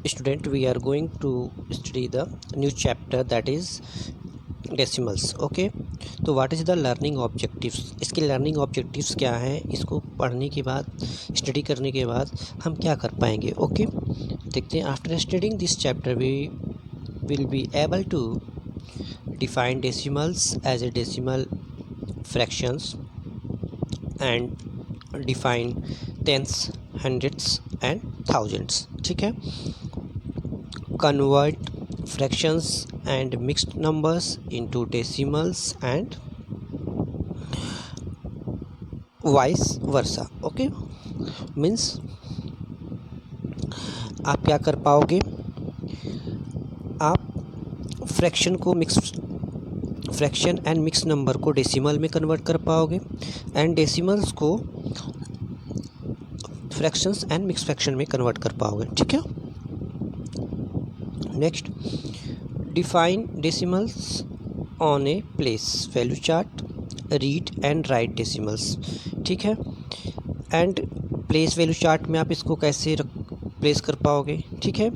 student, we are going to study the new chapter, that is decimals. okay, तो what is the learning objectives, इसके learning objectives क्या हैं, इसको पढ़ने के बाद, स्टडी करने के बाद हम क्या कर पाएंगे. ओके, देखते हैं. After studying this chapter we will be able to define decimals as a decimal fractions and define tens, hundreds and thousands. ठीक है. Convert fractions and mixed numbers into decimals and vice versa. okay, means आप क्या कर पाओगे, आप fraction को fraction and mix number को decimal में कन्वर्ट कर पाओगे एंड डेसिमल्स को फ्रैक्शंस एंड मिक्स फ्रैक्शन में कन्वर्ट कर पाओगे. ठीक है. Next, define decimals on a place value chart, read and right decimals. ठीक है. एंड प्लेस वैल्यू चार्ट में आप इसको कैसे प्लेस कर पाओगे. ठीक है.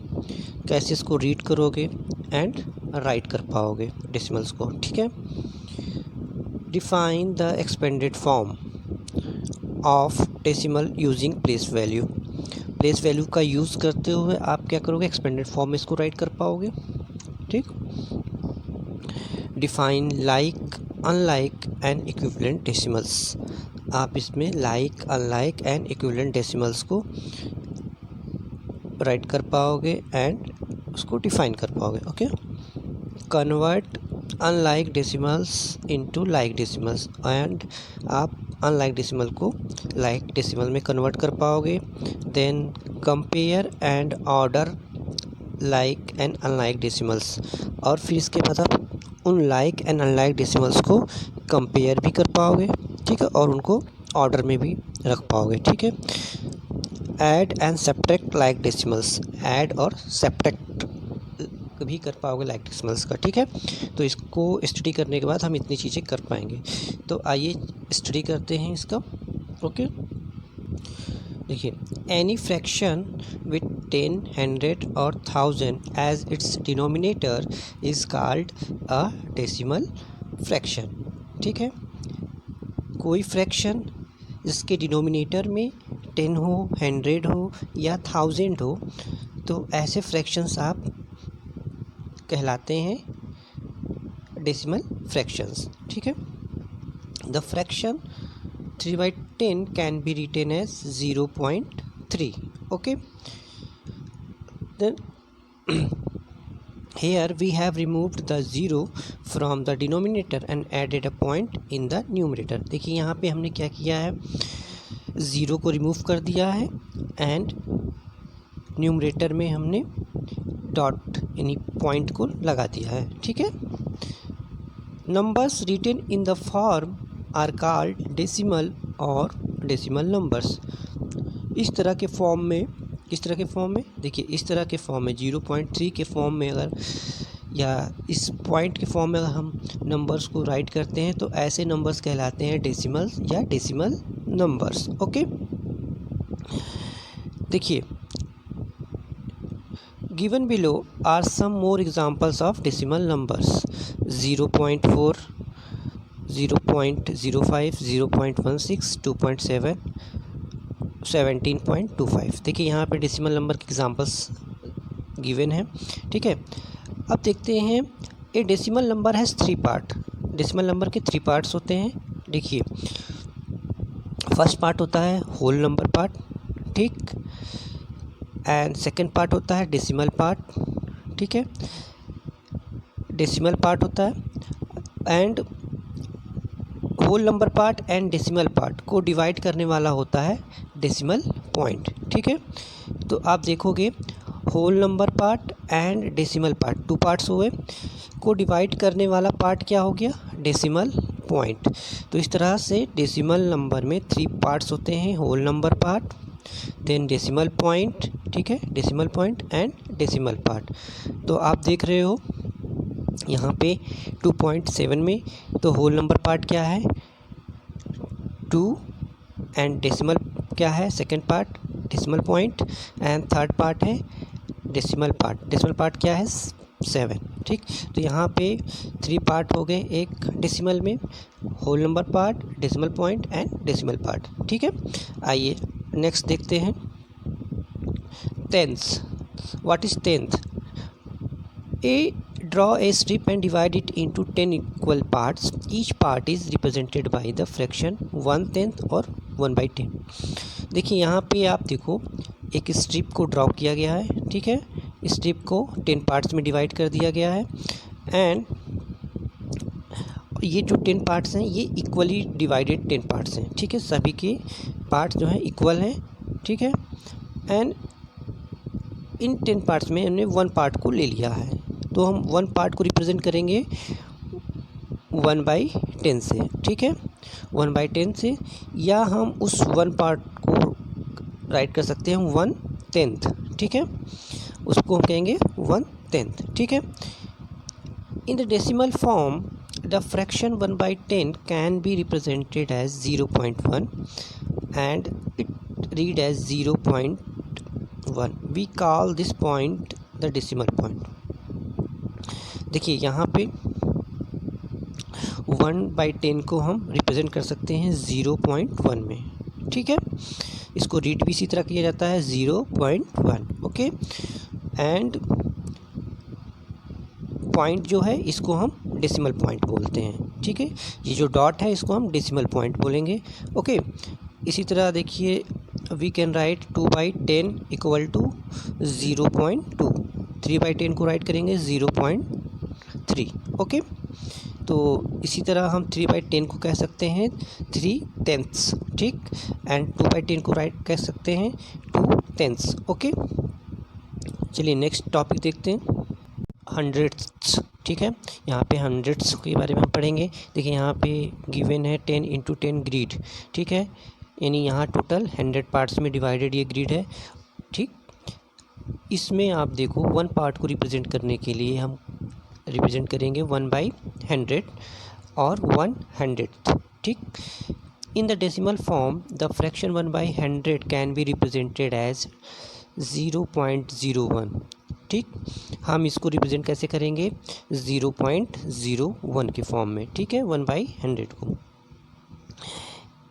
कैसे इसको रीड करोगे एंड राइट कर पाओगे डेसिमल्स को. ठीक है. Define the expanded form of decimal using place value. Place value का यूज़ करते हुए आप क्या करोगे, एक्सपेंडेड फॉर्म में इसको राइट कर पाओगे. ठीक. Define like, unlike and equivalent decimals. आप इसमें like, unlike and equivalent decimals को राइट कर पाओगे एंड उसको डिफाइन कर पाओगे. Okay. Convert unlike decimals into like decimals and आप अनलाइक डेसिमल को लाइक डेसिमल में कन्वर्ट कर पाओगे. Then compare and order like and unlike decimals, और फिर इसके बाद आप उन लाइक एंड अनलाइक डेसिमल्स को कंपेयर भी कर पाओगे. ठीक है. और उनको ऑर्डर में भी रख पाओगे. ठीक है. Add and subtract like decimals, add और सब्ट्रैक्ट भी कर पाओगे लाइक डेसिमल्स का. ठीक है. तो इसको स्टडी करने के बाद हम इतनी चीज़ें कर पाएंगे. तो आइए स्टडी करते हैं इसका. ओके. देखिए, एनी फ्रैक्शन विथ 10, 100 और 1000 as its denominator is called a decimal fraction. ठीक है. कोई फ्रैक्शन जिसके डिनोमिनेटर में 10 हो, 100 हो या 1000 हो, तो ऐसे फ्रैक्शंस आप कहलाते हैं डेसिमल फ्रैक्शंस. ठीक है. The fraction 3/10 can be written as 0.3. Okay. Then here we have removed the 0 from the denominator and added a point in the numerator. देखिए यहाँ पे हमने क्या किया है, 0 को रिमूव कर दिया है एंड न्यूमरेटर में हमने डॉट यानी पॉइंट को लगा दिया है. ठीक है. Numbers written in the form are called decimal और डेसिमल नंबर्स. इस तरह के फॉर्म में देखिए, इस तरह के फॉर्म में 0.3 के फॉर्म में अगर या इस पॉइंट के फॉर्म में अगर हम नंबर्स को राइट करते हैं तो ऐसे नंबर्स कहलाते हैं डेसिमल्स या डेसिमल नंबर्स. ओके. देखिए, given below are some more examples of decimal numbers. 0.4, 0.05, 0.16, 2.7, 17.25. देखिए यहाँ पे डेसिमल नंबर के एग्जांपल्स गिवन हैं. ठीक है. अब देखते हैं, a decimal number has 3 part. Decimal number के 3 पार्ट्स होते हैं. देखिए, फर्स्ट पार्ट होता है होल नंबर पार्ट. ठीक. एंड सेकंड पार्ट होता है डेसिमल पार्ट. ठीक है. डेसिमल पार्ट होता है and whole number part and decimal part को डिवाइड करने वाला होता है डेसिमल पॉइंट. ठीक है. तो आप देखोगे whole number part and decimal part 2 parts हुए, को डिवाइड करने वाला पार्ट क्या हो गया, डेसिमल पॉइंट. तो इस तरह से डेसिमल नंबर में 3 पार्ट्स होते हैं, whole number part, then decimal point. ठीक है. Decimal point and decimal part. तो आप देख रहे हो यहाँ पे 2.7 में तो होल नंबर पार्ट क्या है 2 एंड डेसिमल क्या है second part decimal point and third part है डेसिमल पार्ट क्या है 7, ठीक। तो यहाँ पे 3 पार्ट हो गए एक डेसिमल में, whole number part, decimal point and decimal part, ठीक है। आइए नेक्स्ट देखते हैं tenths. What is tenth? Draw a strip and divide it into 10 equal parts. Each part is represented by the fraction 1/10 और 1/10। देखिए यहाँ पे आप देखो एक स्ट्रिप को ड्रॉ किया गया है, ठीक है। स्ट्रिप को 10 पार्ट्स में डिवाइड कर दिया गया है एंड ये जो 10 पार्ट्स हैं ये इक्वली डिवाइडेड 10 पार्ट्स हैं, ठीक है। सभी के पार्ट्स जो हैं इक्वल हैं, ठीक है। एंड इन 10 पार्ट्स में हमने 1 पार्ट को ले लिया है, तो हम 1 पार्ट को रिप्रेजेंट करेंगे 1/10 से, ठीक है। 1/10 से, या हम उस 1 पार्ट को राइट कर सकते हैं 1/10, ठीक है। उसको हम कहेंगे 1/10, ठीक है। In the decimal form the fraction 1/10 can be represented as 0.1 and it read as 0.1। We call this point the decimal point. देखिए यहाँ पे 1/10 को हम रिप्रेजेंट कर सकते हैं 0.1 में, ठीक है। इसको रीड भी इसी तरह किया जाता है 0.1, ओके। एंड पॉइंट जो है इसको हम डेसिमल पॉइंट बोलते हैं, ठीक है। ये जो डॉट है इसको हम डेसिमल पॉइंट बोलेंगे, ओके। इसी तरह देखिए we can write 2/10 equal to 0.2, 3/10 को राइट करेंगे 0.3, ओके। तो इसी तरह हम 3/10 को कह सकते हैं 3/10, ठीक। एंड 2/10 को राइट कह सकते हैं 2/10, ओके। चलिए नेक्स्ट टॉपिक देखते हैं हंड्रेड्स, ठीक है। यहाँ पे हंड्रेड्स के बारे में हम पढ़ेंगे। देखिए यहाँ पे गिवन है 10 × 10 ग्रिड, ठीक है। यानी यहाँ टोटल 100 पार्ट्स में डिवाइडेड ये ग्रिड है, ठीक। इसमें आप देखो 1 पार्ट को रिप्रेजेंट करने के लिए हम रिप्रेजेंट करेंगे 1/100 और 1/100th, ठीक। In the decimal form the fraction 1/100 can be represented as 0.01, ठीक। हम इसको रिप्रेजेंट कैसे करेंगे 0.01 के फॉर्म में, ठीक है, 1/100 को।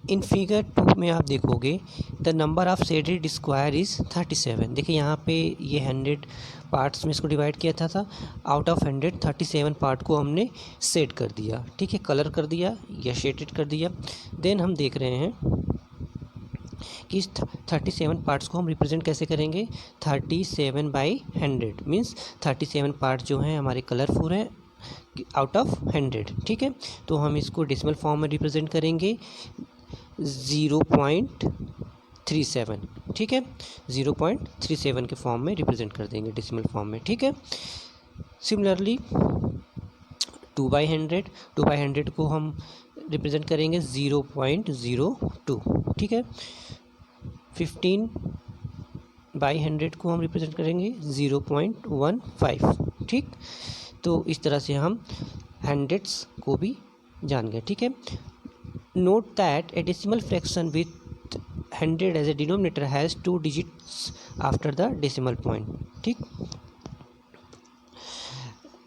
इन फिगर 2 में आप देखोगे the number of shaded square is 37। देखिए यहाँ पे ये 100 पार्ट्स में इसको डिवाइड किया था आउट ऑफ 100 37 पार्ट को हमने सेट कर दिया, ठीक है, कलर कर दिया या शेडेड कर दिया। देन हम देख रहे हैं कि इस 37 पार्ट्स को हम रिप्रेजेंट कैसे करेंगे 37/100 मीन्स 37 पार्ट जो हैं हमारे कलरफुल हैं आउट ऑफ 100, ठीक है। तो हम इसको डेसिमल फॉर्म में रिप्रेजेंट करेंगे 0.37, ठीक है। 0.37 के फॉर्म में रिप्रेजेंट कर देंगे डेसिमल फॉर्म में, ठीक है। सिमिलरली 2/100 को हम रिप्रेजेंट करेंगे 0.02, ठीक है। 15/100 को हम रिप्रेजेंट करेंगे 0.15, ठीक। तो इस तरह से हम हंड्रेड्स को भी जान गए, ठीक है। Note that a decimal fraction with 100 as a denominator has 2 digits after the decimal point, ठीक।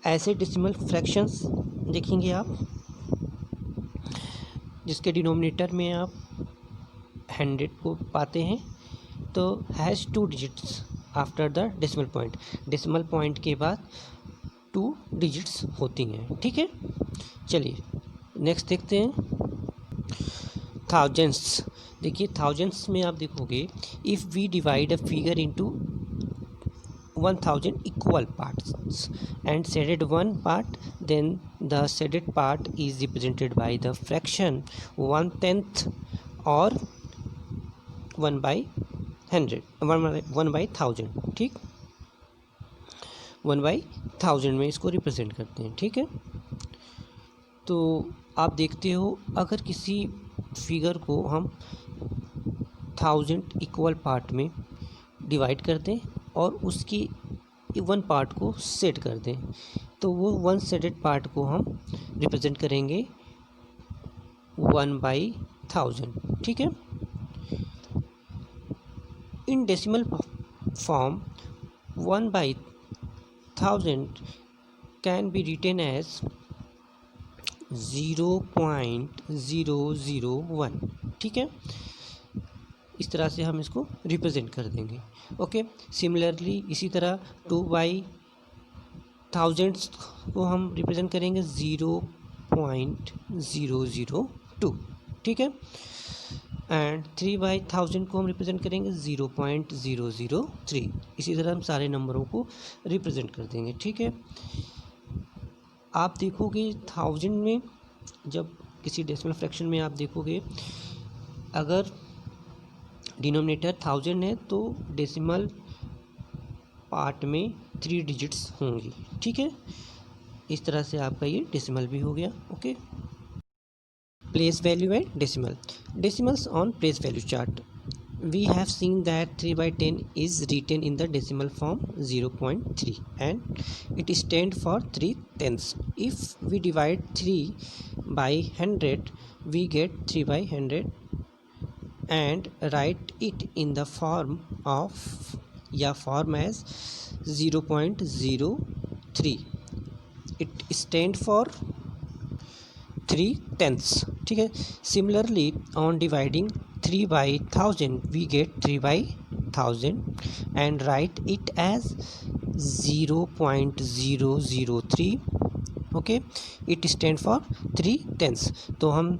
ऐसे डेसिमल फ्रैक्शंस देखेंगे आप जिसके डिनोमिनेटर में आप 100 को पाते हैं, तो has 2 digits after the decimal point. Decimal point के बाद 2 डिजिट्स होती हैं, ठीक है। चलिए नेक्स्ट देखते हैं थाउजेंड्स। देखिए थाउजेंड्स में आप देखोगे if we divide a figure into 1000 equal parts and shaded 1 part, then the shaded part is represented by the fraction 1/10 और 1/100 1/1000, ठीक। 1/1000 में इसको रिप्रेजेंट करते हैं, ठीक है। तो आप देखते हो अगर किसी फिगर को हम 1000 इक्वल पार्ट में डिवाइड कर दें और उसकी 1 पार्ट को सेट कर दें, तो वो 1 सेटेड पार्ट को हम रिप्रेजेंट करेंगे 1/1000, ठीक है। In decimal form 1/1000 can be written as 0.001। ठीक है, इस तरह से हम इसको रिप्रेजेंट कर देंगे। ओके, सिमिलरली इसी तरह 2/1000 को हम रिप्रेजेंट करेंगे 0.002। ठीक है, एंड 3/1000 को हम रिप्रेजेंट करेंगे 0.003। इसी तरह हम सारे नंबरों को रिप्रेजेंट कर देंगे। ठीक है, आप देखोगे 1000 में, जब किसी डेसिमल फ्रैक्शन में आप देखोगे अगर डिनोमिनेटर 1000 है तो डेसिमल पार्ट में 3 डिजिट्स होंगी। ठीक है, इस तरह से आपका ये डेसिमल भी हो गया। Okay, place value and decimals on place value chart. We have seen that 3/10 is written in the decimal form 0.3 and it stands for 3/10. If we divide 3 by 100 we get 3/100 and write it in the form as 0.03. It stands for 3/10. ठीक है, similarly on dividing 3/1000 we get 3/1000 and write it as 0.003. Okay, it stand for 3/10. तो हम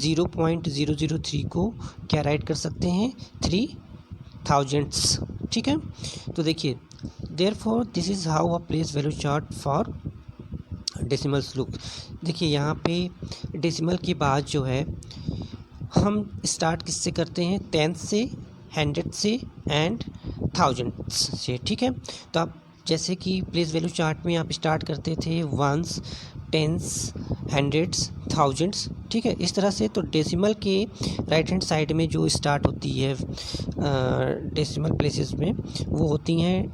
0.003 को क्या right कर सकते हैं, 3000. ठीक है, तो देखिए therefore this is how a place value chart for decimals look. देखिए यहाँ पे डेसिमल के बाद जो है हम स्टार्ट किससे करते हैं, 10 से, 100 से एंड 1000 से। ठीक है, तो आप जैसे कि प्लेस वैल्यू चार्ट में आप स्टार्ट करते थे 1s, 10s, 100s, 1000s। ठीक है, इस तरह से तो डेसिमल के राइट हैंड साइड में जो स्टार्ट होती है डेसिमल प्लेसेस में वो होती हैं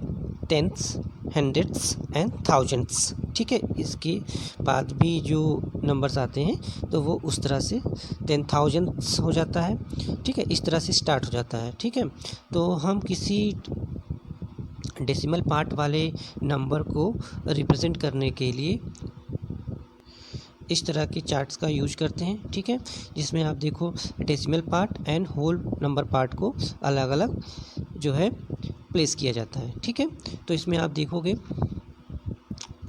10s, 100s एंड 1000s। ठीक है, इसके बाद भी जो नंबर्स आते हैं तो वो उस तरह से 10,000 हो जाता है। ठीक है, इस तरह से स्टार्ट हो जाता है। ठीक है, तो हम किसी डेसिमल पार्ट वाले नंबर को रिप्रेजेंट करने के लिए इस तरह के चार्ट्स का यूज करते हैं। ठीक है, जिसमें आप देखो decimal part and whole number part को अलग अलग जो है प्लेस किया जाता है। ठीक है, तो इसमें आप देखोगे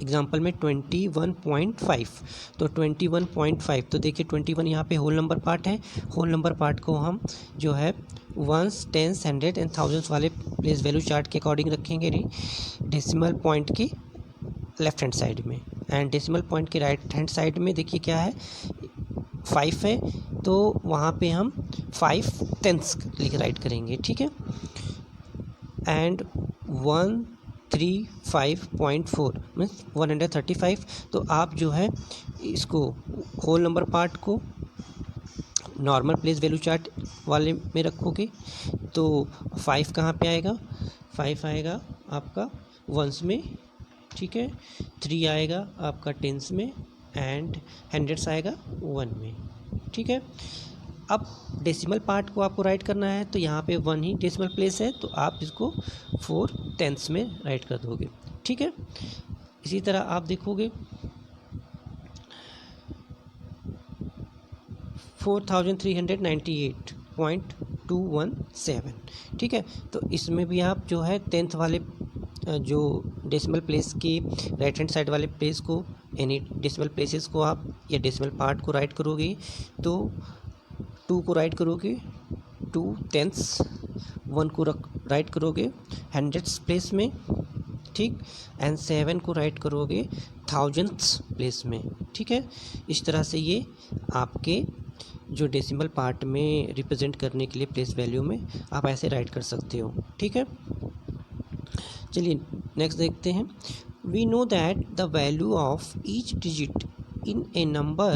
एग्जाम्पल में 21.5, तो 21.5, तो देखिए 21 यहाँ पे होल नंबर पार्ट है। होल नंबर पार्ट को हम जो है 1s, 10s, 100 एंड 1000 वाले प्लेस वैल्यू चार्ट के अकॉर्डिंग रखेंगे डेसिमल पॉइंट की लेफ्ट हैंड साइड में, एंड डेसिमल पॉइंट के राइट हैंड साइड में देखिए क्या है, 5 है, तो वहाँ पे हम 5/10 लिख राइट करेंगे। ठीक है, एंड 135.4 मीन्स 135, तो आप जो है इसको होल नंबर पार्ट को नॉर्मल प्लेस वैल्यू चार्ट वाले में रखोगे तो 5 कहाँ पे आएगा, 5 आएगा आपका 1s में। ठीक है, 3 आएगा आपका 10s में एंड 100s आएगा 1 में। ठीक है, अब डेसिमल पार्ट को आपको राइट करना है तो यहाँ पे 1 ही डेसिमल प्लेस है तो आप इसको 4/10 में राइट कर दोगे। ठीक है, इसी तरह आप देखोगे 4398.217। ठीक है, तो इसमें भी आप जो है 10th वाले जो डेसिमल प्लेस के राइट हैंड साइड वाले प्लेस को यानी डेसिमल प्लेसेस को आप या डेसिमल पार्ट को राइट करोगे तो 2 को राइट करोगे 2/10, 1 को राइट करोगे 100s प्लेस में। ठीक, एंड 7 को राइट करोगे 1000s प्लेस में। ठीक है, इस तरह से ये आपके जो डेसिमल पार्ट में रिप्रेजेंट करने के लिए प्लेस वैल्यू में आप ऐसे राइट कर सकते हो। ठीक है, चलिए नेक्स्ट देखते हैं। We know that the value of each digit in a number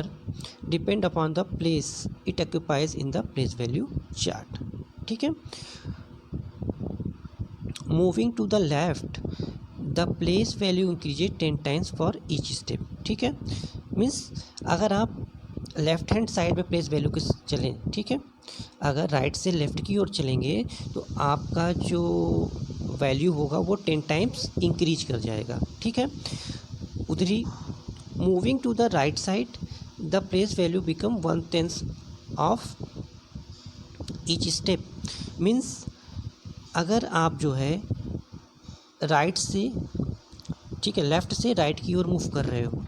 depend upon the place it occupies in the place value chart. ठीक है, moving to the left the place value increases 10 times for each step. ठीक है, means अगर आप left hand side में place value के चलें, ठीक है, अगर राइट से लेफ़्ट की ओर चलेंगे तो आपका जो वैल्यू होगा वो 10 टाइम्स इंक्रीज कर जाएगा, ठीक है। उधरी moving to the right side the place value become 1/10 of each step. Means अगर आप जो है राइट से, ठीक है, लेफ़्ट से राइट की ओर मूव कर रहे हो,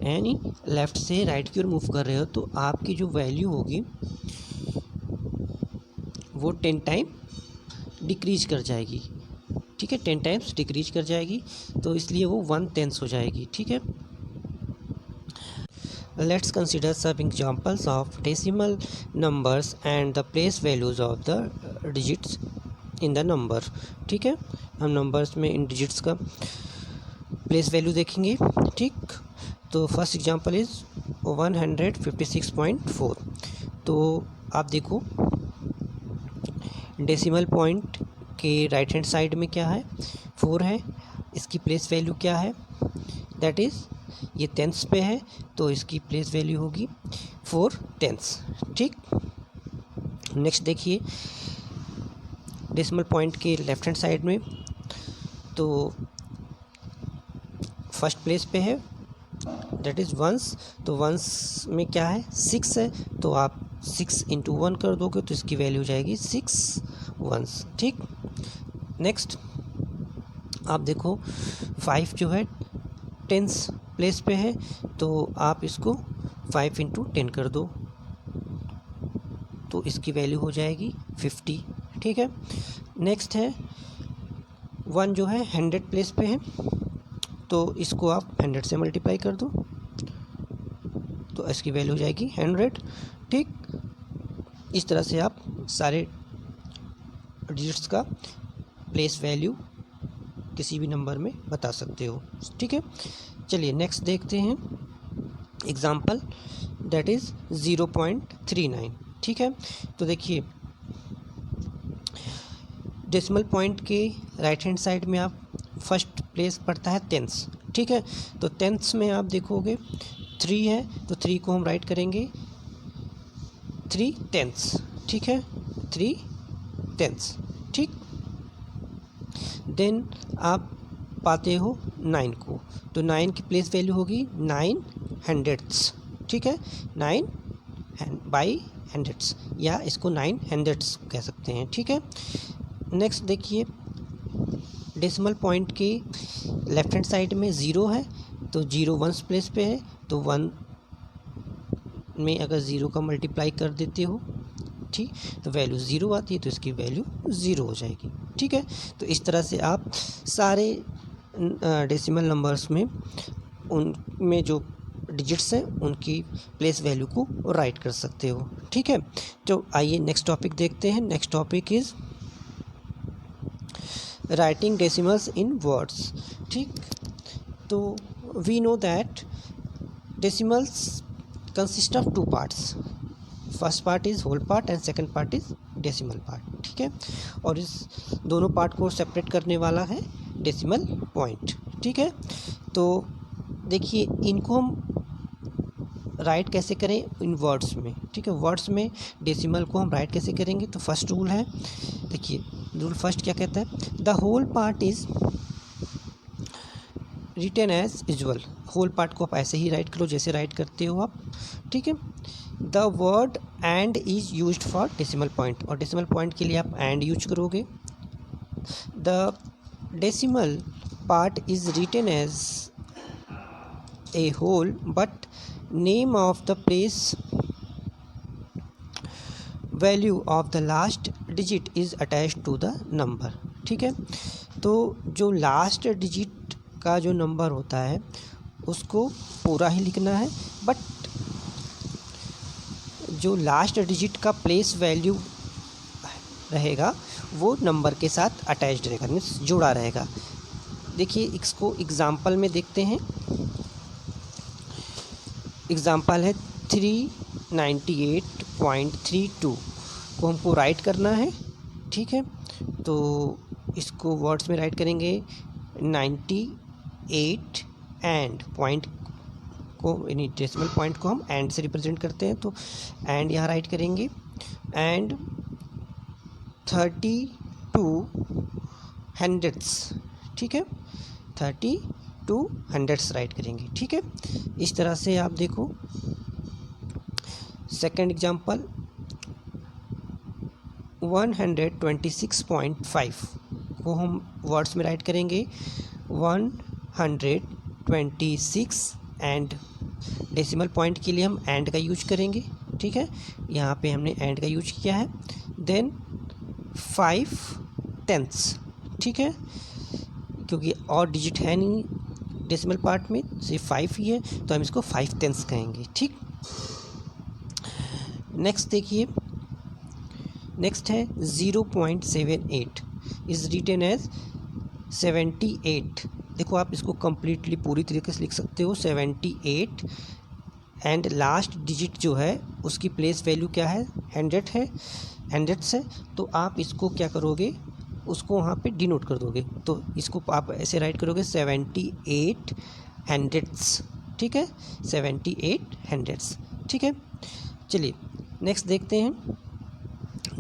यानी लेफ़्ट से राइट की ओर मूव कर रहे हो, तो आपकी जो वैल्यू होगी वो 10 टाइम डिक्रीज कर जाएगी, ठीक है, 10 टाइम्स डिक्रीज कर जाएगी, तो इसलिए वो 1/10 हो जाएगी, ठीक है। Let's consider some examples of decimal numbers and the place values of the digits in the number, ठीक है। हम नंबर्स में इन डिजिट्स का प्लेस वैल्यू देखेंगे, ठीक। तो फर्स्ट एग्जांपल इज़ 156.4। तो आप देखो डेसिमल पॉइंट के राइट हैंड साइड में क्या है, 4 है। इसकी प्लेस वैल्यू क्या है, दैट इज़ ये टेंथ्स पे है, तो इसकी प्लेस वैल्यू होगी 4/10, ठीक। नेक्स्ट देखिए डेसिमल पॉइंट के लेफ्ट हैंड साइड में, तो फर्स्ट प्लेस पे है दैट इज़ वंस। तो वंस में क्या है, 6 है, तो आप 6 × 1 कर दोगे तो इसकी वैल्यू हो जाएगी 6 वंस, ठीक। नेक्स्ट आप देखो 5 जो है टेंस प्लेस पे है, तो आप इसको 5 × 10 कर दो तो इसकी वैल्यू हो जाएगी 50, ठीक है। नेक्स्ट है 1 जो है 100 प्लेस पे है, तो इसको आप 100 से मल्टीप्लाई कर दो तो इसकी वैल्यू हो जाएगी 100, ठीक। इस तरह से आप सारे डिजिट्स का प्लेस वैल्यू किसी भी नंबर में बता सकते हो, ठीक है। चलिए नेक्स्ट देखते हैं एग्जाम्पल, दैट इज़ 0.39, ठीक है। तो देखिए डेसिमल पॉइंट के राइट हैंड साइड में आप फर्स्ट प्लेस पड़ता है टेंथ्स, ठीक है। तो टेंथ्स में आप देखोगे 3 है, तो 3 को हम राइट करेंगे 3/10, ठीक है, 3/10, ठीक। देन आप पाते हो 9 को, तो 9 की प्लेस वैल्यू होगी 9/100, ठीक है, 9/100 या इसको 9/100 कह सकते हैं, ठीक है। नेक्स्ट देखिए डेसिमल पॉइंट के लेफ्ट हैंड साइड में 0 है, तो 0 वंस प्लेस पे है, तो 1 में अगर 0 का मल्टीप्लाई कर देते हो, ठीक, तो वैल्यू 0 आती है, तो इसकी वैल्यू 0 हो जाएगी, ठीक है। तो इस तरह से आप सारे डेसिमल नंबर्स में उनमें जो डिजिट्स हैं उनकी प्लेस वैल्यू को राइट कर सकते हो, ठीक है। तो आइए नेक्स्ट टॉपिक देखते हैं। Next topic is writing decimals in words, ठीक। तो we know that decimals consist of 2 parts, first part is whole part and second part is decimal part, ठीक है। और इस दोनों पार्ट को सेपरेट करने वाला है डेसिमल पॉइंट, ठीक है। तो देखिए इनको हम राइट कैसे करें इन वर्ड्स में, ठीक है। वर्ड्स में डेसिमल को हम राइट कैसे करेंगे, तो फर्स्ट रूल है, देखिए रूल फर्स्ट क्या कहता है, the whole part is written as usual. Whole part को आप ऐसे ही राइट करो जैसे राइट करते हो आप, ठीक है। The word and is used for decimal point, और डेसिमल पॉइंट के लिए आप एंड यूज करोगे। The decimal part is written as a whole but name of the place value of the last digit is attached to the number, ठीक है। तो जो last digit का जो नंबर होता है उसको पूरा ही लिखना है, बट जो लास्ट डिजिट का प्लेस वैल्यू रहेगा वो नंबर के साथ अटैच्ड रहेगा, मीन्स जुड़ा रहेगा। देखिए इसको एग्ज़ाम्पल में देखते हैं। एग्ज़ाम्पल है 398.32 को हमको राइट करना है, ठीक है। तो इसको वर्ड्स में राइट करेंगे 98 एंड पॉइंट को, यानी डेसिमल पॉइंट को हम एंड से रिप्रेजेंट करते हैं, तो एंड यहाँ राइट करेंगे एंड 32 हंड्रेड्स, ठीक है, 32 हंड्रेड्स राइट करेंगे, ठीक है। इस तरह से आप देखो सेकेंड एग्जांपल 126.5 को हम वर्ड्स में राइट करेंगे 126 एंड डेसिमल पॉइंट के लिए हम एंड का यूज करेंगे, ठीक है, यहाँ पे हमने एंड का यूज किया है। देन 5/10, ठीक है, क्योंकि और डिजिट है नहीं डेसिमल पार्ट में, सिर्फ 5 ही है, तो हम इसको 5/10 कहेंगे, ठीक। नेक्स्ट देखिए, नेक्स्ट है 0.78 इज़ रिटन एज 78। देखो आप इसको कम्प्लीटली पूरी तरीके से लिख सकते हो 78 एंड लास्ट डिजिट जो है उसकी प्लेस वैल्यू क्या है, 100 है, 100 से, तो आप इसको क्या करोगे, उसको वहाँ पे डिनोट कर दोगे, तो इसको आप ऐसे राइट करोगे 78 हंड्रेड्स, ठीक है, 78 हंड्रेड्स, ठीक है। चलिए नेक्स्ट देखते हैं।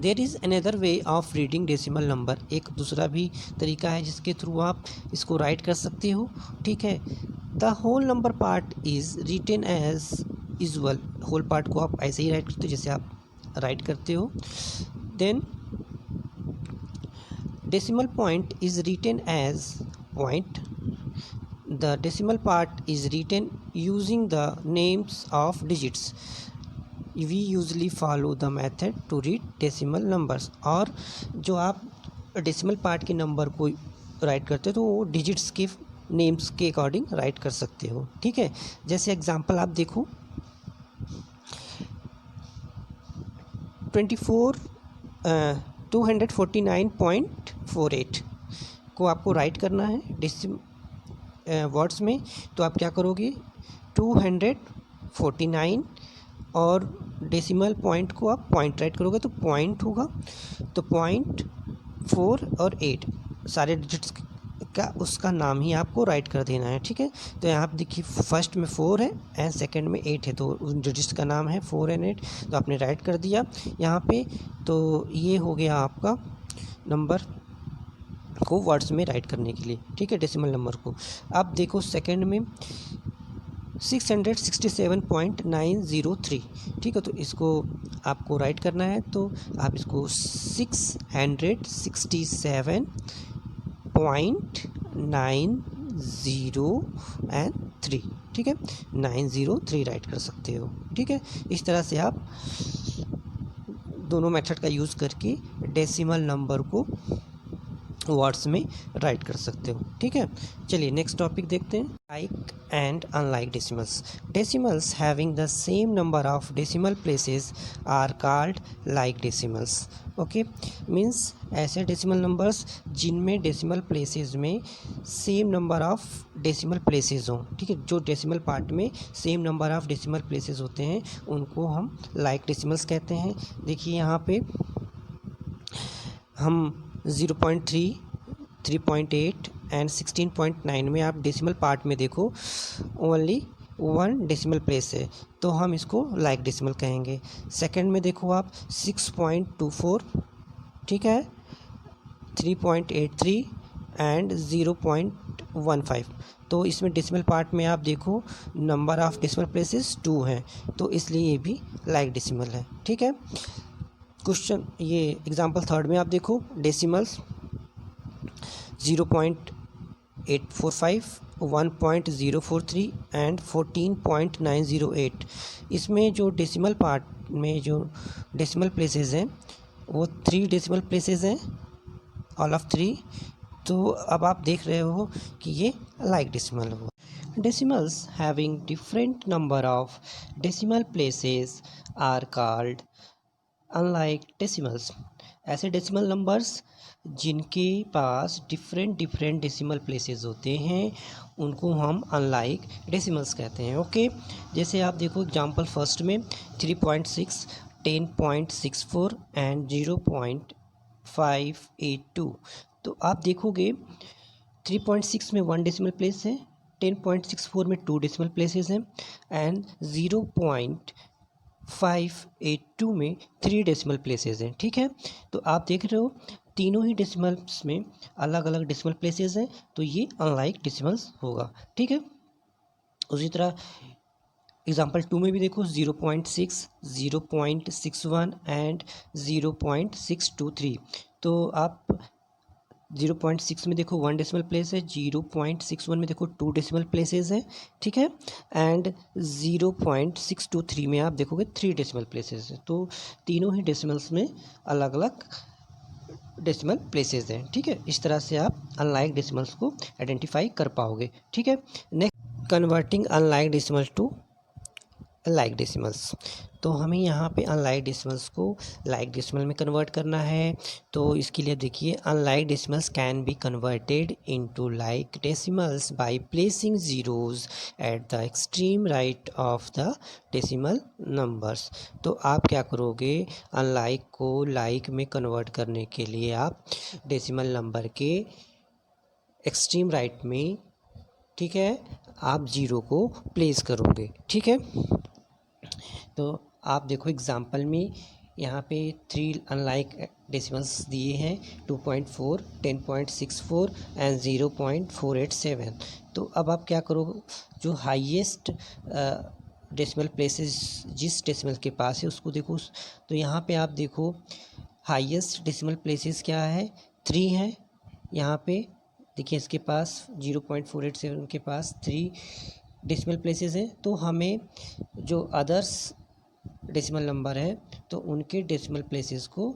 There is another way of reading decimal number, एक दूसरा भी तरीका है जिसके थ्रू आप इसको राइट कर सकते हो, ठीक है। The whole number part is written as usual, whole part को आप ऐसे ही राइट करते हो जैसे आप राइट करते हो। Then decimal point is written as point. The decimal part is written using the names of digits. We usually follow the method to read decimal numbers. और जो आप डेसिमल पार्ट के नंबर को राइट करते हो तो वो डिजिट्स के नेम्स के अकॉर्डिंग राइट कर सकते हो, ठीक है। जैसे एग्जांपल आप देखो 249.48 को आपको राइट करना है वर्ड्स में, तो आप क्या करोगे 249 और डेसिमल पॉइंट को आप पॉइंट राइट करोगे तो पॉइंट होगा, तो 0.4 और 8 सारे डिजिट्स का उसका नाम ही आपको राइट कर देना है, ठीक है। तो यहाँ पे देखिए फर्स्ट में 4 है एंड सेकंड में 8 है, तो उन डिजिट्स का नाम है 4 एंड 8, तो आपने राइट कर दिया यहाँ पे। तो ये हो गया आपका नंबर को वर्ड्स में राइट करने के लिए, ठीक है, डेसिमल नंबर को। अब देखो सेकंड में 667.903, ठीक है, तो इसको आपको राइट करना है, तो आप इसको 667.903, ठीक है, 903 राइट कर सकते हो, ठीक है। इस तरह से आप दोनों मेथड का यूज़ करके डेसिमल नंबर को वर्ड्स में राइट कर सकते हो, ठीक है। चलिए नेक्स्ट टॉपिक देखते हैं, like and unlike decimals. Decimals having the same number of decimal places are called like decimals. Okay, means ऐसे डेसिमल नंबर्स जिनमें डेसिमल प्लेसेस में same number of decimal places हों, ठीक है, जो डेसिमल पार्ट में same number of decimal places होते हैं उनको हम लाइक डेसिमल्स कहते हैं। देखिए यहाँ पे हम 0.3, 3.8 एंड 16.9 में आप डेसिमल पार्ट में देखो ओनली 1 डेसिमल प्लेस है, तो हम इसको लाइक डेसिमल कहेंगे। सेकंड में देखो आप 6.24, ठीक है, 3.83 एंड 0.15, तो इसमें डेसिमल पार्ट में आप देखो नंबर ऑफ डेसिमल प्लेसेस 2 हैं, तो इसलिए ये भी लाइक डेसिमल है, ठीक है। क्वेश्चन ये एग्जांपल थर्ड में आप देखो डेसिमल्स 0.845, 1.043 एंड 14.908। इसमें जो डेसिमल पार्ट में जो डेसिमल प्लेसेस हैं वो 3 डेसिमल प्लेसेस हैं, ऑल ऑफ 3, तो अब आप देख रहे हो कि ये लाइक डेसिमल हो। Decimals having different number of decimal places are called unlike decimals. ऐसे डेसिमल नंबर्स जिनके पास डिफरेंट डेसिमल प्लेसेस होते हैं उनको हम अनलाइक डेसिमल्स कहते हैं, ओके। जैसे आप देखो एग्जांपल फर्स्ट में 3.6, 10.64 एंड 0.582, तो आप देखोगे 3.6 में 1 डेसिमल प्लेस है, 10.64 में 2 डेसिमल प्लेसेस हैं एंड 0.582 में 3 डेसिमल प्लेसेस हैं, ठीक है। तो आप देख रहे हो तीनों ही डेसिमल्स में अलग अलग डेसिमल प्लेसेस हैं, तो ये अनलाइक डेसिमल्स होगा। ठीक है, उसी तरह एग्जाम्पल 2 में भी देखो 0.6, 0.61 एंड 0.623। तो आप 0.6 में देखो 1 डेसिमल प्लेस है, 0.61 में देखो 2 डेसिमल प्लेसेस हैं। ठीक है, एंड 0.623 में आप देखोगे 3 डेसिमल प्लेसेस है। तो तीनों ही डेसिमल्स में अलग अलग डेसिमल प्लेसेस हैं। ठीक है, इस तरह से आप अनलाइक डेसिमल्स को आइडेंटिफाई कर पाओगे। ठीक है, next converting unlike decimals to like decimals. तो हमें यहाँ पे अनलाइक डेसिमल्स को लाइक डेसिमल में कन्वर्ट करना है। तो इसके लिए देखिए, unlike decimals can be converted into like decimals by placing zeros at the extreme right of the decimal numbers. तो आप क्या करोगे, अनलाइक को लाइक में कन्वर्ट करने के लिए आप डेसिमल नंबर के एक्सट्रीम राइट में, ठीक है, आप ज़ीरो को प्लेस करोगे। ठीक है, तो आप देखो एग्जाम्पल में यहाँ पे 3 अनलाइक डेसिमल्स दिए हैं, 2.4, 10.64 एंड 0.487। तो अब आप क्या करो, जो हाईएस्ट डेसिमल प्लेसेस जिस डेसिमल के पास है उसको देखो। तो यहाँ पे आप देखो हाईएस्ट डेसिमल प्लेसेस क्या है, 3 है। यहाँ पे देखिए इसके पास 0.487 के पास 3 डेसिमल प्लेसेस हैं। तो हमें जो अदर्स डेसिमल नंबर है तो उनके डेसिमल प्लेसेस को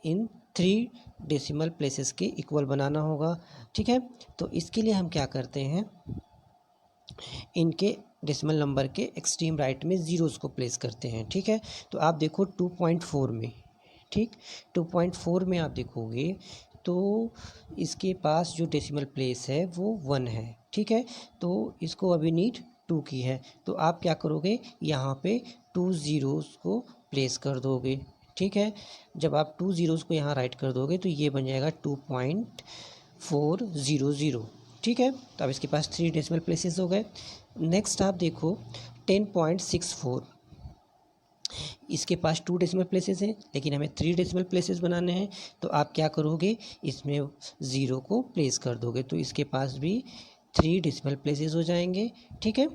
इन 3 डेसिमल प्लेसेस के इक्वल बनाना होगा। ठीक है, तो इसके लिए हम क्या करते हैं, इनके डेसिमल नंबर के एक्सट्रीम राइट में ज़ीरोज़ को प्लेस करते हैं। ठीक है, तो आप देखो 2.4 में, ठीक 2.4 में आप देखोगे तो इसके पास जो डेसिमल प्लेस है वो 1 है। ठीक है, तो इसको अभी नीड 2 की है। तो आप क्या करोगे, यहाँ पे 2 ज़ीरोज़ को प्लेस कर दोगे। ठीक है, जब आप 2 ज़ीरोज़ को यहाँ राइट कर दोगे तो ये बन जाएगा 2.400। ठीक है, तो अब इसके पास 3 डेसिमल प्लेसेस हो गए। नेक्स्ट आप देखो 10.64, इसके पास 2 डेसिमल प्लेसेस हैं लेकिन हमें 3 डेसिमल प्लेसेस बनाने हैं। तो आप क्या करोगे, इसमें 0 को प्लेस कर दोगे, तो इसके पास भी 3 डेसिमल प्लेसेस हो जाएंगे। ठीक है,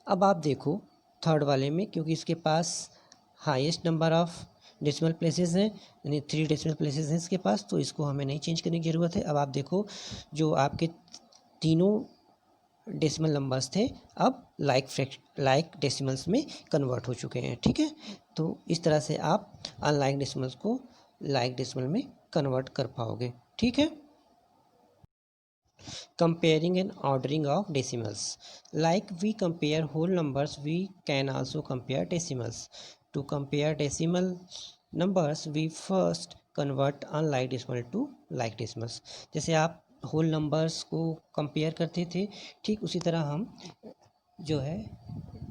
अब आप देखो थर्ड वाले में, क्योंकि इसके पास highest number of decimal places हैं, यानी 3 डेसिमल प्लेसेस हैं इसके पास, तो इसको हमें नहीं चेंज करने की ज़रूरत है। अब आप देखो जो आपके तीनों डेसिमल नंबर्स थे अब लाइक डेसिमल्स में कन्वर्ट हो चुके हैं। ठीक है, तो इस तरह से आप अनलाइक डेसिमल्स को लाइक डेसिमल में कन्वर्ट कर पाओगे। ठीक है, comparing and ordering of decimals. Like we compare whole numbers, we can also compare decimals. To compare decimal numbers, we first convert unlike decimal to like decimals. जैसे आप whole numbers को compare करते थे, ठीक उसी तरह हम जो है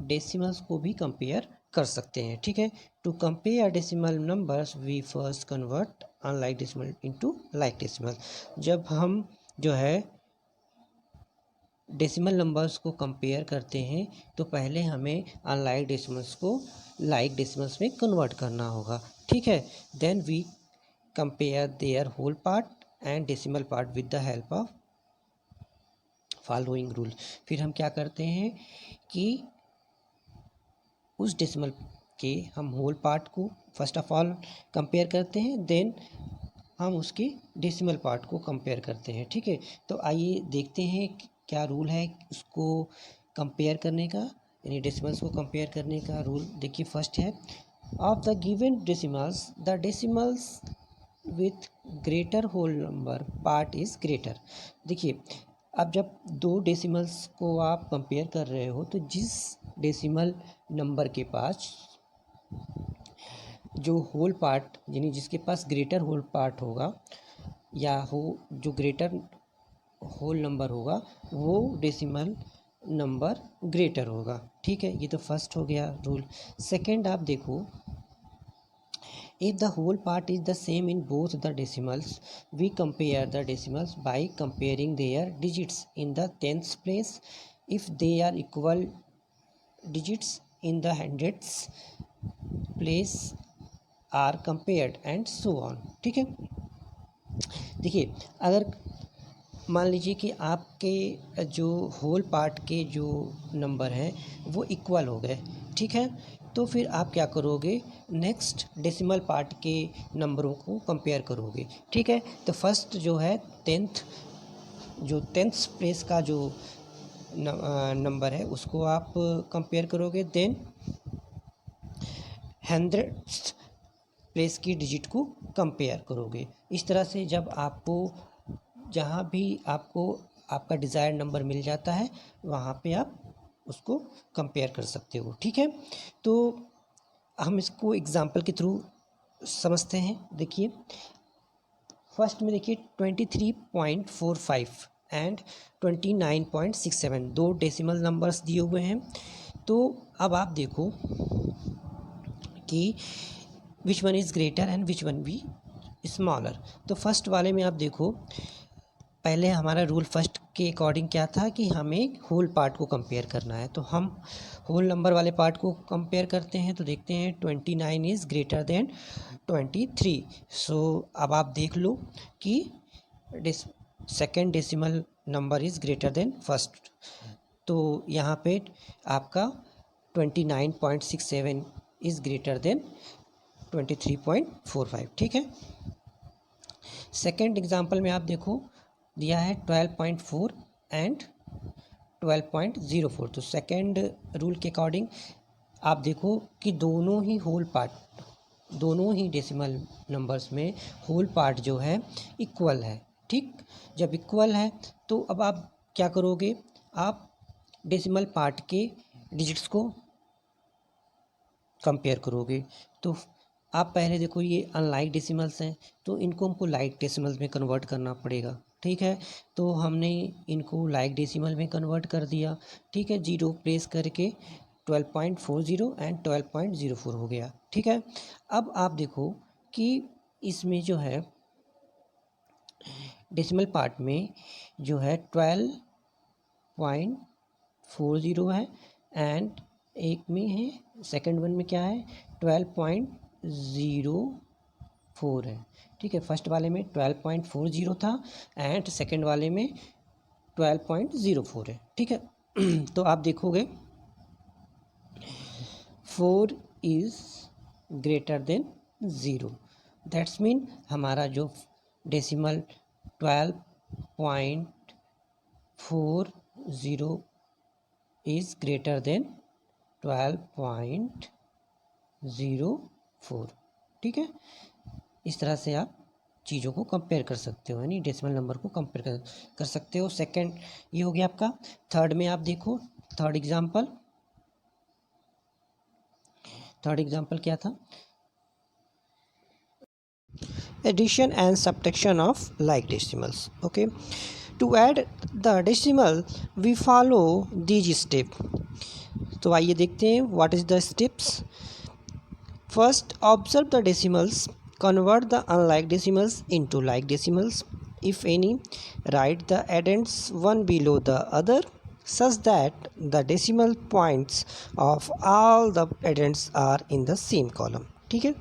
डेसिमल्स को भी कंपेयर कर सकते हैं। ठीक है, to compare decimal numbers we first convert unlike decimal into like decimal. जब हम जो है डेसिमल नंबर्स को कंपेयर करते हैं तो पहले हमें अनलाइक डेसिमल्स को लाइक डेसिमल्स में कन्वर्ट करना होगा। ठीक है, then we compare their whole part and decimal part with the help of following rule. फिर हम क्या करते हैं कि उस डेसिमल के हम होल पार्ट को फर्स्ट ऑफ ऑल कंपेयर करते हैं, देन हम उसके डेसिमल पार्ट को कंपेयर करते हैं। ठीक है, तो आइए देखते हैं क्या रूल है उसको कंपेयर करने का, यानी डेसिमल्स को कंपेयर करने का रूल। देखिए फर्स्ट है, of the given decimals the decimals with greater whole number part is greater. देखिए अब जब 2 डेसिमल्स को आप कंपेयर कर रहे हो तो जिस डेसिमल नंबर के पास जो होल पार्ट, यानी जिसके पास ग्रेटर होल पार्ट होगा या जो ग्रेटर होल नंबर होगा वो डेसिमल नंबर ग्रेटर होगा। ठीक है, ये तो फर्स्ट हो गया रूल। सेकंड आप देखो, if the whole part is the same in both the decimals we compare the decimals by comparing their digits in the 10th place. If they are equal digits in the 100th place are compared and so on. ठीक है, देखिए अगर मान लीजिए कि आपके जो whole part के जो नंबर हैं वो इक्वल हो गए, ठीक है, तो फिर आप क्या करोगे, नेक्स्ट डेसिमल पार्ट के नंबरों को कंपेयर करोगे। ठीक है, तो फर्स्ट जो है टेंथ प्लेस का जो नंबर है उसको आप कंपेयर करोगे, देन 100th प्लेस की डिजिट को कंपेयर करोगे। इस तरह से जब आपको जहाँ भी आपको आपका डिज़ायर्ड नंबर मिल जाता है वहाँ पे आप उसको कंपेयर कर सकते हो। ठीक है, तो हम इसको एग्जांपल के थ्रू समझते हैं। देखिए फर्स्ट में देखिए 23.45 एंड 29.67 दो डेसिमल नंबर्स दिए हुए हैं। तो अब आप देखो कि which one is greater and which one be smaller. तो फर्स्ट वाले में आप देखो, पहले हमारा रूल फर्स्ट के अकॉर्डिंग क्या था कि हमें होल पार्ट को कंपेयर करना है, तो हम होल नंबर वाले पार्ट को कंपेयर करते हैं। तो देखते हैं 29 इज़ ग्रेटर देन 23। सो अब आप देख लो कि second decimal number is greater than first, तो यहाँ पे आपका 29.67 इज़ ग्रेटर देन 23.45। ठीक है, सेकेंड एग्जांपल में आप देखो दिया है 12.4 एंड 12.04। तो सेकेंड रूल के अकॉर्डिंग आप देखो कि दोनों ही डेसिमल नंबर्स में होल पार्ट जो है इक्वल है। ठीक, जब इक्वल है तो अब आप क्या करोगे, आप डेसिमल पार्ट के डिजिट्स को कंपेयर करोगे। तो आप पहले देखो ये अनलाइक डेसिमल्स हैं तो इनको हमको लाइक डेसिमल्स में कन्वर्ट करना पड़ेगा। ठीक है, तो हमने इनको लाइक डेसिमल में कन्वर्ट कर दिया। ठीक है, जीरो प्लेस करके 12.40 एंड 12.04 हो गया। ठीक है, अब आप देखो कि इसमें जो है डेसिमल पार्ट में जो है 12.40 है एंड एक में है सेकंड वन में क्या है 12.04 है। ठीक है, फर्स्ट वाले में 12.40 था एंड सेकंड वाले में 12.04 है। ठीक है, तो आप देखोगे 4 is greater than 0, that's mean हमारा जो डेसिमल 12.40 इज़ ग्रेटर देन 12.04। ठीक है, इस तरह से आप चीज़ों को कंपेयर कर सकते हो, यानी डेसिमल नंबर को कंपेयर कर सकते हो। सेकंड ये हो गया आपका। थर्ड में आप देखो, थर्ड एग्जांपल क्या था, addition and subtraction of like decimals. Okay, to add the decimal we follow these step. तो आइए देखते हैं what is the steps. First, observe the decimals, convert the unlike decimals into like decimals, if any. Write the addends one below the other such that the decimal points of all the addends are in the same column. ठीक है,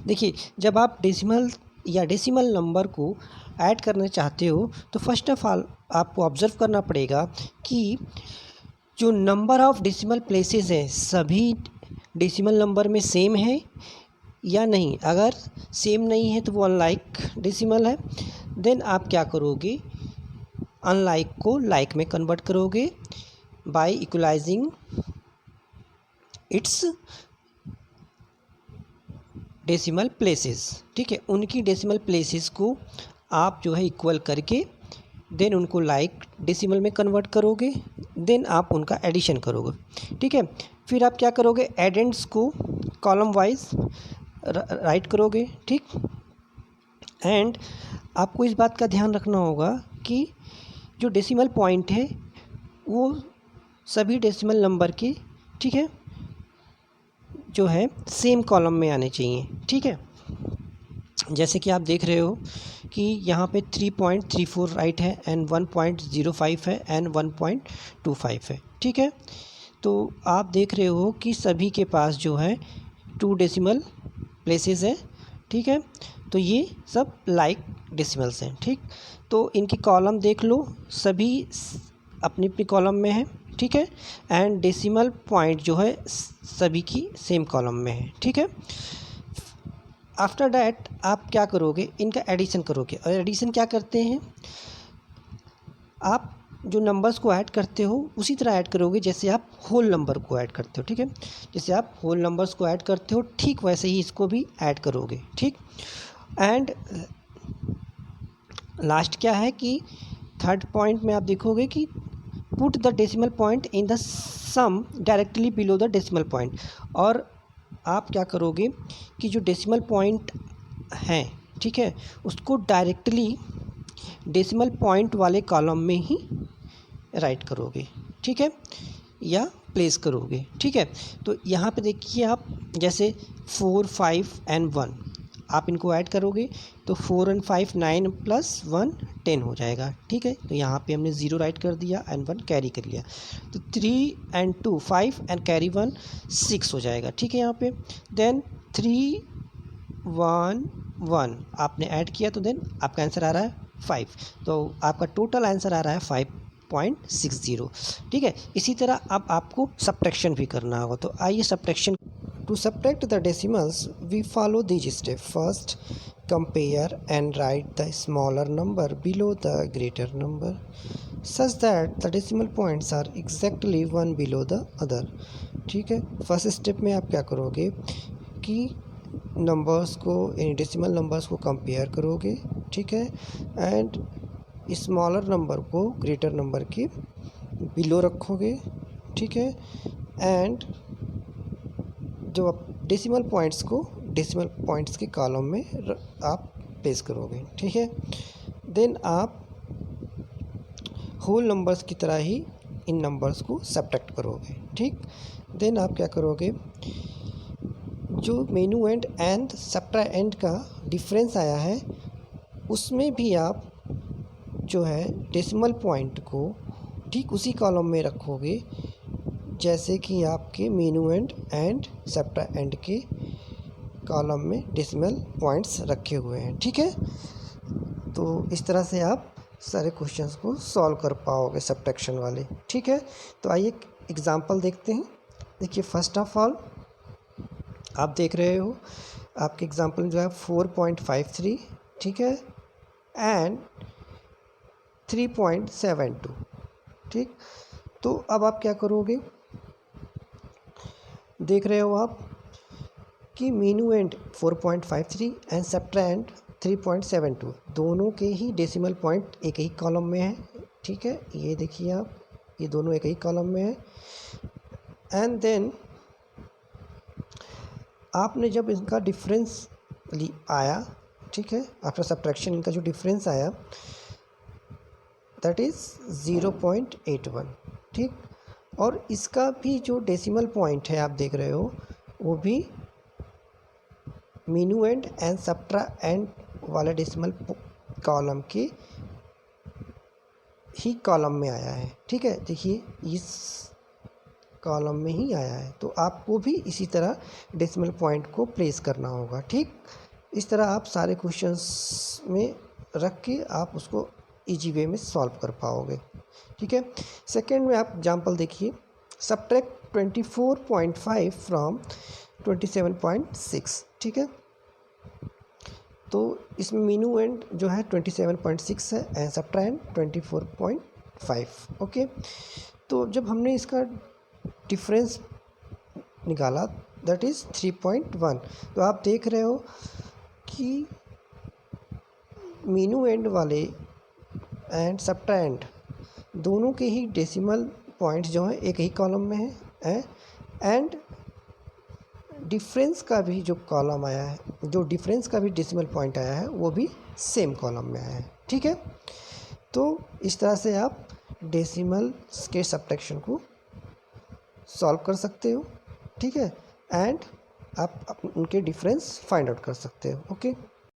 देखिए जब आप decimal number को add करना चाहते हो तो फर्स्ट ऑफ ऑल आपको ऑब्जर्व करना पड़ेगा कि जो नंबर ऑफ डेसिमल प्लेसेस हैं सभी डेसिमल नंबर में सेम है या नहीं। अगर सेम नहीं है तो वो अनलाइक डेसिमल है। देन आप क्या करोगे, अनलाइक को लाइक में कन्वर्ट करोगे by equalizing its decimal places. ठीक है, उनकी डेसिमल प्लेसेस को आप जो है इक्वल करके देन उनको लाइक डेसिमल में कन्वर्ट करोगे, देन आप उनका एडिशन करोगे। ठीक है, फिर आप क्या करोगे, एडेंड्स को कॉलम वाइज राइट करोगे। ठीक, एंड आपको इस बात का ध्यान रखना होगा कि जो डेसिमल पॉइंट है वो सभी डेसिमल नंबर के, ठीक है, जो है सेम कॉलम में आने चाहिए। ठीक है, जैसे कि आप देख रहे हो कि यहाँ पे 3.34 राइट है एंड 1.05 है एंड 1.25 है। ठीक है, तो आप देख रहे हो कि सभी के पास जो है 2 डेसिमल प्लेसेस है, ठीक है। तो ये सब लाइक डेसिमल्स हैं, ठीक। तो इनकी कॉलम देख लो, सभी अपनी अपनी कॉलम में है, ठीक है। एंड डेसिमल पॉइंट जो है सभी की सेम कॉलम में है, ठीक है। आफ्टर डैट आप क्या करोगे, इनका एडिशन करोगे। और एडिशन क्या करते हैं, आप जो नंबर्स को ऐड करते हो उसी तरह ऐड करोगे जैसे आप होल नंबर को ऐड करते हो, ठीक है। जैसे आप होल नंबर्स को ऐड करते हो ठीक वैसे ही इसको भी ऐड करोगे, ठीक। एंड लास्ट क्या है कि थर्ड पॉइंट में आप देखोगे कि put the decimal point in the sum directly below the decimal point. और आप क्या करोगे कि जो डेसिमल पॉइंट हैं, ठीक है, उसको डायरेक्टली डेसिमल पॉइंट वाले कॉलम में ही राइट करोगे, ठीक है, या प्लेस करोगे, ठीक है। तो यहाँ पे देखिए आप जैसे 4, 5 एंड 1 आप इनको ऐड करोगे तो 4 और 5 9 प्लस 1 10 हो जाएगा, ठीक है। तो यहाँ पे हमने 0 राइट कर दिया एंड 1 कैरी कर लिया। तो 3 एंड 2 5 एंड कैरी 1 6 हो जाएगा, ठीक है। यहाँ पे देन 3 1 1 आपने ऐड किया तो देन आपका आंसर आ रहा है 5। तो आपका टोटल आंसर आ रहा है 5.60, ठीक है। इसी तरह अब आपको सब्ट्रैक्शन भी करना होगा। तो आइए subtraction. To subtract the decimals, we follow these steps. First, compare and write the smaller number below the greater number such that the decimal points are exactly one below the other. ठीक है। First step में आप क्या करोगे कि numbers को यानी decimal numbers को कंपेयर करोगे, ठीक है। एंड स्मॉलर नंबर को ग्रेटर नंबर के बिलो रखोगे, ठीक है। एंड जो आप डेसिमल पॉइंट्स को डेसिमल पॉइंट्स के कॉलम में आप प्लेस करोगे, ठीक है। देन आप होल नंबर्स की तरह ही इन नंबर्स को सब्ट्रैक्ट करोगे, ठीक। देन आप क्या करोगे, जो मेनू एंड सब्ट्रैक्ट का डिफरेंस आया है उसमें भी आप जो है डेसिमल पॉइंट को ठीक उसी कॉलम में रखोगे जैसे कि आपके मेनू एंड सब्ट्रैक्ट के कॉलम में डेसिमल पॉइंट्स रखे हुए हैं, ठीक है। तो इस तरह से आप सारे क्वेश्चंस को सॉल्व कर पाओगे सब्ट्रैक्शन वाले, ठीक है। तो आइए एक एग्जांपल देखते हैं। देखिए फर्स्ट ऑफ ऑल आप देख रहे हो आपके एग्जांपल जो है 4.53, ठीक है, एंड 3.72, ठीक। तो अब आप क्या करोगे, देख रहे हो आप कि मेनू एंड 4.53 एंड सब्ट्रैक्ट 3.72 दोनों के ही डेसिमल पॉइंट एक ही कॉलम में है, ठीक है। ये देखिए आप, ये दोनों एक ही कॉलम में है। एंड देन आपने जब इनका डिफरेंस आया, ठीक है, आफ्टर सब्ट्रैक्शन इनका जो डिफरेंस आया दैट इज़ 0.81, ठीक। और इसका भी जो डेसिमल पॉइंट है आप देख रहे हो वो भी मेनू एंड सब्ट्रैक्ट वाले डेसिमल कॉलम के ही कॉलम में आया है, ठीक है। देखिए इस कॉलम में ही आया है, तो आपको भी इसी तरह डेसिमल पॉइंट को प्लेस करना होगा, ठीक। इस तरह आप सारे क्वेश्चंस में रख के आप उसको इजी वे में सॉल्व कर पाओगे, ठीक है। सेकंड में आप एग्जांपल देखिए, सब्ट्रैक्ट 24.5 फ्रॉम 27.6, ठीक है। तो इसमें मेनू एंड जो है 27.6 है एंड सब्ट्रैक्ट 24.5, ओके। तो जब हमने इसका डिफरेंस निकाला दैट इज़ 3.1, तो आप देख रहे हो कि मेनू एंड वाले एंड सब्ट्रैक्ट दोनों के ही डेसिमल पॉइंट्स जो हैं एक ही कॉलम में है एंड डिफरेंस का भी जो कॉलम आया है, जो डिफरेंस का भी डेसिमल पॉइंट आया है वो भी सेम कॉलम में आया है, ठीक है। तो इस तरह से आप डेसिमल के सब्ट्रैक्शन को सॉल्व कर सकते हो, ठीक है। एंड आप उनके डिफरेंस फाइंड आउट कर सकते हो, ओके।